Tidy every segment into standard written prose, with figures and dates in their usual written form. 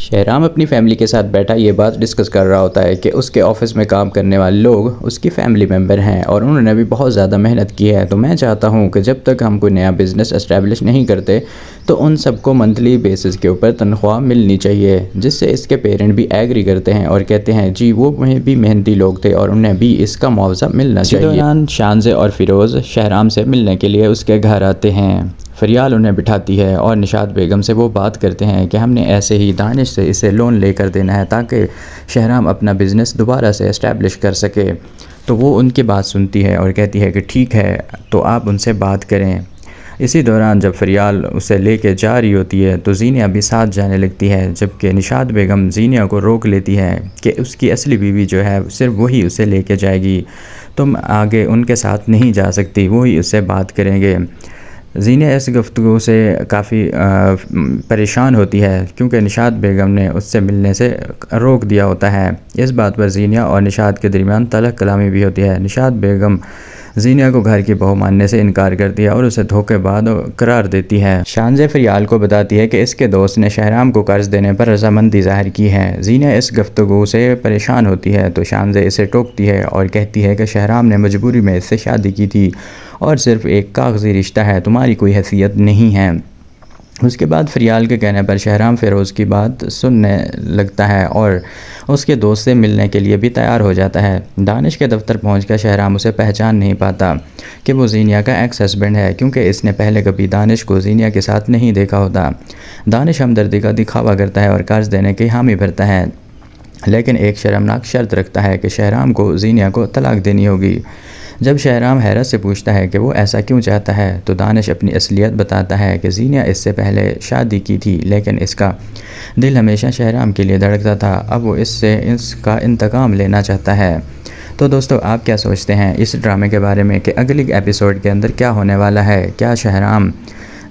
शहराम अपनी फैमिली के साथ बैठा ये बात डिस्कस कर रहा होता है कि उसके ऑफिस में काम करने वाले लोग उसकी फैमिली मेम्बर हैं और उन्होंने भी बहुत ज़्यादा मेहनत की है। तो मैं चाहता हूँ कि जब तक हम कोई नया बिज़नेस एस्टेब्लिश नहीं करते तो उन सबको मंथली बेसिस के ऊपर तनख्वाह मिलनी चाहिए, जिससे इसके पेरेंट भी एग्री करते हैं और कहते हैं जी वो भी मेहनती लोग थे और उन्हें भी इसका मुआवजा मिलना चाहिए। इसी दौरान शानज़े और फ़िरोज़ शहराम से मिलने के लिए उसके घर आते हैं। फ़रियाल उन्हें बिठाती है और निशात बेगम से वो बात करते हैं कि हमने ऐसे ही दानिश से इसे लोन लेकर देना है ताकि शहराम अपना बिज़नेस दोबारा से इस्टेब्लिश कर सके। तो वो उनकी बात सुनती है और कहती है कि ठीक है, तो आप उनसे बात करें। इसी दौरान जब फ़रियाल उसे लेके जा रही होती है तो ज़ीनिया भी साथ जाने लगती है, जबकि निशात बेगम ज़ीनिया को रोक लेती है कि उसकी असली बीवी जो है सिर्फ वही उसे लेके जाएगी, तुम आगे उनके साथ नहीं जा सकती, वही उससे बात करेंगे। ज़ीनिया इस गुफ्तगू से काफ़ी परेशान होती है क्योंकि निशात बेगम ने उससे मिलने से रोक दिया होता है। इस बात पर ज़ीनिया और निशात के दरमियान तलख कलामी भी होती है। निशात बेगम ज़ीनिया को घर की बहू मानने से इनकार करती है और उसे धोखेबाज करार देती है। शानज़े फ़रियाल को बताती है कि इसके दोस्त ने शहराम को कर्ज़ देने पर रजामंदी ज़ाहिर की है। ज़ीनिया इस गुफ्तगू से परेशान होती है तो शानज़े इसे टोकती है और कहती है कि शहराम ने मजबूरी में इससे शादी की थी और सिर्फ़ एक कागज़ी रिश्ता है, तुम्हारी कोई हैसियत नहीं है। उसके बाद फ़रियाल के कहने पर शहराम फ़िरोज़ की बात सुनने लगता है और उसके दोस्त से मिलने के लिए भी तैयार हो जाता है। दानिश के दफ्तर पहुंचकर शहराम उसे पहचान नहीं पाता कि वो ज़ीनिया का एक्स हस्बैंड है, क्योंकि इसने पहले कभी दानिश को ज़ीनिया के साथ नहीं देखा होता। दानिश हमदर्दी का दिखावा करता है और कर्ज़ देने की हामी भरता है, लेकिन एक शर्मनाक शर्त रखता है कि शहराम को ज़ीनिया को तलाक देनी होगी। जब शहराम हैरत से पूछता है कि वो ऐसा क्यों चाहता है तो दानिश अपनी असलियत बताता है कि ज़ीनिया इससे पहले शादी की थी, लेकिन इसका दिल हमेशा शहराम के लिए धड़कता था। अब वो इससे इसका इंतकाम लेना चाहता है। तो दोस्तों, आप क्या सोचते हैं इस ड्रामे के बारे में कि अगली एपिसोड के अंदर क्या होने वाला है? क्या शहराम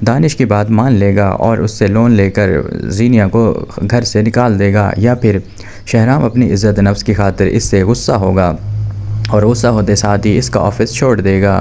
दानिश की बात मान लेगा और उससे लोन लेकर ज़ीनिया को घर से निकाल देगा, या फिर शहराम अपनी इज़्ज़त नफ्स की खातिर इससे गुस्सा होगा और गुस्सा होते साथ ही इसका ऑफ़िस छोड़ देगा?